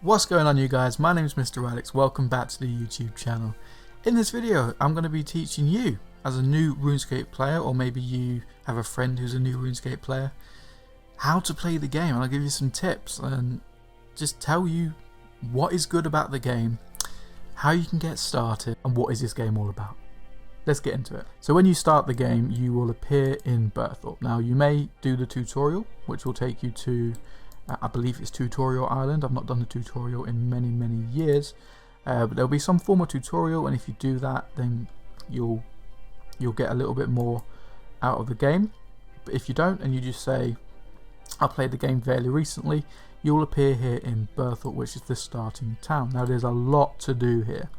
What's going on, you guys? My name is Mr. Alex. Welcome back to the YouTube channel. In this video I'm going to be teaching you as a new Runescape player, or maybe you have a friend who's a new Runescape player, how to play the game. I'll give you some tips and just tell you what is good about the game, how you can get started, and what is this game all about. Let's get into it. So when you start the game, you will appear in Berthorpe. Now you may do the tutorial, which will take you to I believe it's Tutorial Island. I've not done the tutorial in many years, but there'll be some form of tutorial, and if you do that, then you'll get a little bit more out of the game. But if you don't, and you just say, I played the game fairly recently, you'll appear here in Berthorpe, which is the starting town. Now there's a lot to do here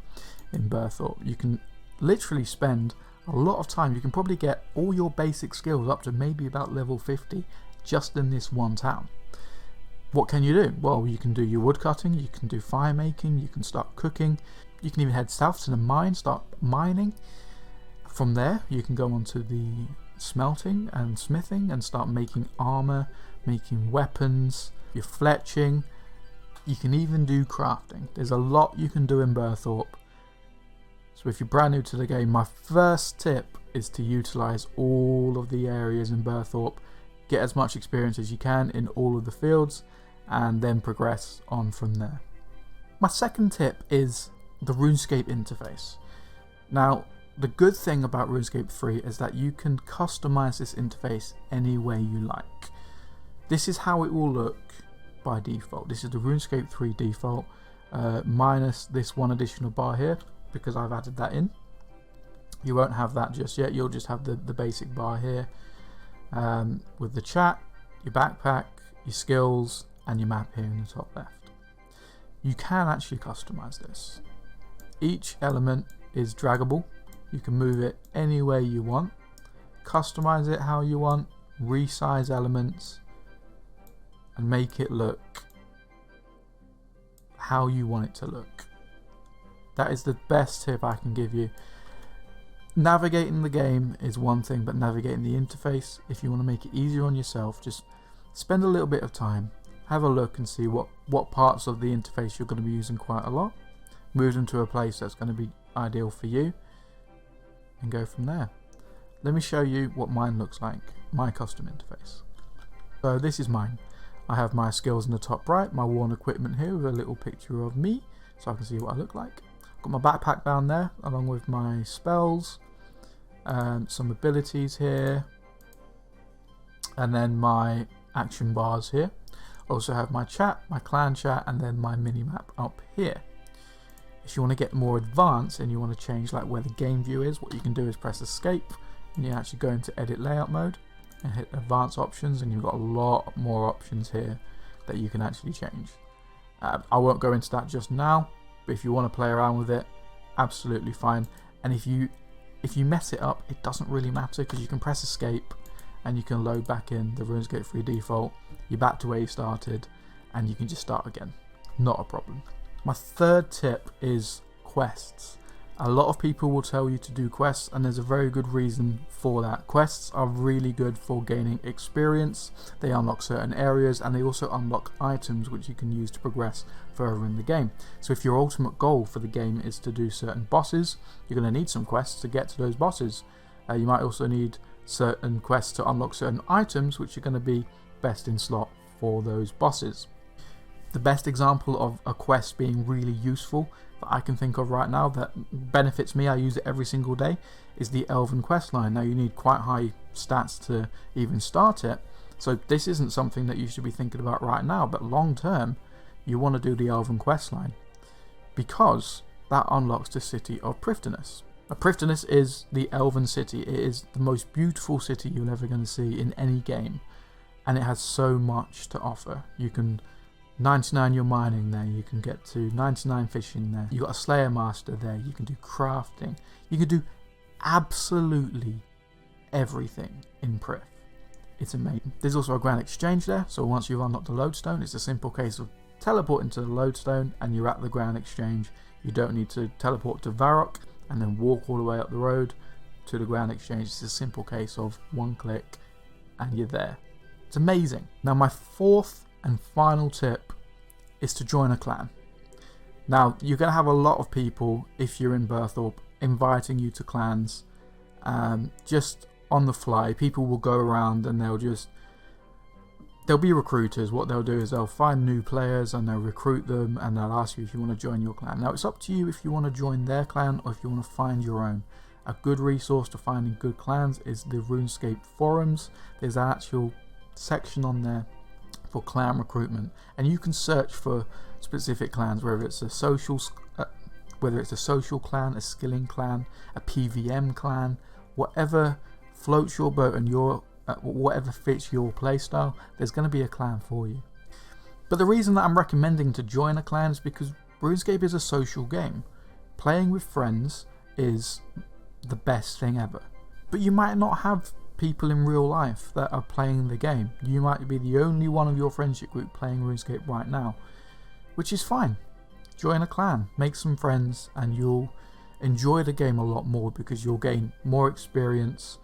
in Berthorpe. You can literally spend a lot of time. You can probably get all your basic skills up to maybe about level 50 just in this one town. What can you do? Well, you can do your wood cutting, you can do fire making, you can start cooking, you can even head south to the mine, start mining. From there you can go on to the smelting and smithing and start making armor, making weapons, your fletching. You can even do crafting. There's a lot you can do in Berthorpe. So if you're brand new to the game, my first tip is to utilize all of the areas in Berthorpe. Get as much experience as you can in all of the fields, and then progress on from there. My second tip is the RuneScape interface. Now, the good thing about RuneScape 3 is that you can customize this interface any way you like. This is how it will look by default. This is the RuneScape 3 default, minus this one additional bar here, because I've added that in. You won't have that just yet. You'll just have the basic bar here, with the chat, your backpack, your skills, and your map here in the top left. You can actually customize this. Each element is draggable. You can move it any way you want, customize it how you want, resize elements, and make it look how you want it to look. That is the best tip I can give you. Navigating the game is one thing, but navigating the interface, if you want to make it easier on yourself, just spend a little bit of time, have a look and see what parts of the interface you're going to be using quite a lot, move them to a place that's going to be ideal for you, and go from there. Let me show you what mine looks like, my custom interface. So this is mine. I have my skills in the top right, my worn equipment here with a little picture of me so I can see what I look like. Got my backpack down there along with my spells, some abilities here, and then my action bars here. Also have my chat, my clan chat, and then my mini-map up here. If you want to get more advanced and you want to change like where the game view is, what you can do is press escape and you actually go into edit layout mode and hit advanced options, and you've got a lot more options here that you can actually change. I won't go into that just now, but if you want to play around with it, absolutely fine. And if you mess it up, it doesn't really matter, because you can press escape and you can load back in the RuneScape 3 default. You're back to where you started and you can just start again. Not a problem. My third tip is quests. A lot of people will tell you to do quests, and there's a very good reason for that. Quests are really good for gaining experience. They unlock certain areas, and they also unlock items which you can use to progress further in the game. So if your ultimate goal for the game is to do certain bosses, you're going to need some quests to get to those bosses. You might also need certain quests to unlock certain items which are going to be best in slot for those bosses. The best example of a quest being really useful that I can think of right now that benefits me, I use it every single day, is the Elven quest line. Now you need quite high stats to even start it, so this isn't something that you should be thinking about right now, but long term you want to do the Elven quest line, because that unlocks the city of Prifddinas. Prifddinas is the Elven city. It is the most beautiful city you're ever going to see in any game, and it has so much to offer. You can 99 your mining there, you can get to 99 fishing there, you got a Slayer Master there, you can do crafting, you can do absolutely everything in Prif. It's amazing. There's also a Grand Exchange there, so once you've unlocked the lodestone, it's a simple case of teleporting to the lodestone and you're at the Grand Exchange. You don't need to teleport to Varrock and then walk all the way up the road to the Grand Exchange. It's a simple case of one click and you're there. It's amazing. Now my fourth and final tip is to join a clan. Now, you're going to have a lot of people, if you're in Berthorpe, inviting you to clans just on the fly. People will go around and they'll be recruiters. What they'll do is they'll find new players and they'll recruit them and they'll ask you if you want to join your clan. Now, it's up to you if you want to join their clan or if you want to find your own. A good resource to finding good clans is the Runescape forums. There's an actual section on there for clan recruitment, and you can search for specific clans, whether it's a social clan, a skilling clan, a PVM clan, whatever floats your boat and whatever fits your playstyle. There's going to be a clan for you. But the reason that I'm recommending to join a clan is because RuneScape is a social game. Playing with friends is the best thing ever. But you might not have people in real life that are playing the game. You might be the only one of your friendship group playing RuneScape right now, which is fine. Join a clan, make some friends, and you'll enjoy the game a lot more because you'll gain more experience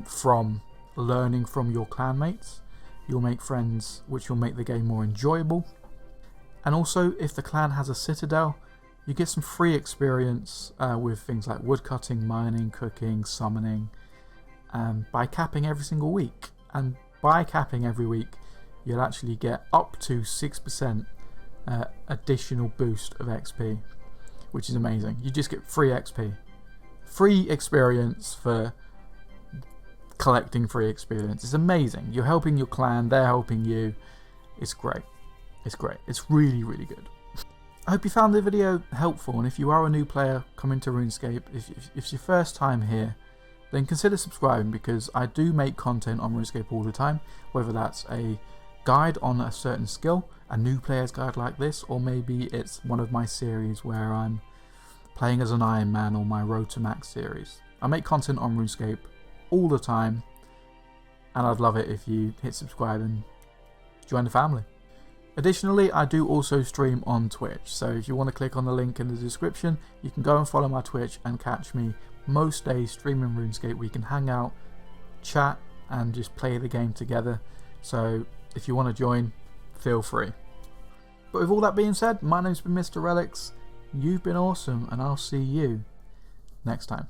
from learning from your clanmates. You'll make friends, which will make the game more enjoyable. And also, if the clan has a citadel, you get some free experience with things like woodcutting, mining, cooking, summoning, by capping every single week. And by capping every week, you'll actually get up to 6% additional boost of XP, which is amazing. You just get free XP. Free experience for collecting free experience. It's amazing. You're helping your clan, they're helping you. It's great. It's great. It's really, really good. I hope you found the video helpful, and if you are a new player coming to RuneScape, if it's your first time here, then consider subscribing, because I do make content on RuneScape all the time, whether that's a guide on a certain skill, a new player's guide like this, or maybe it's one of my series where I'm playing as an Iron Man or my Road to Max series. I make content on RuneScape all the time, and I'd love it if you hit subscribe and join the family. Additionally, I do also stream on Twitch, so if you want to click on the link in the description, you can go and follow my Twitch and catch me most days streaming RuneScape. We can hang out, chat, and just play the game together. So if you want to join, feel free. But with all that being said, my name's been Mr. Relics, you've been awesome, and I'll see you next time.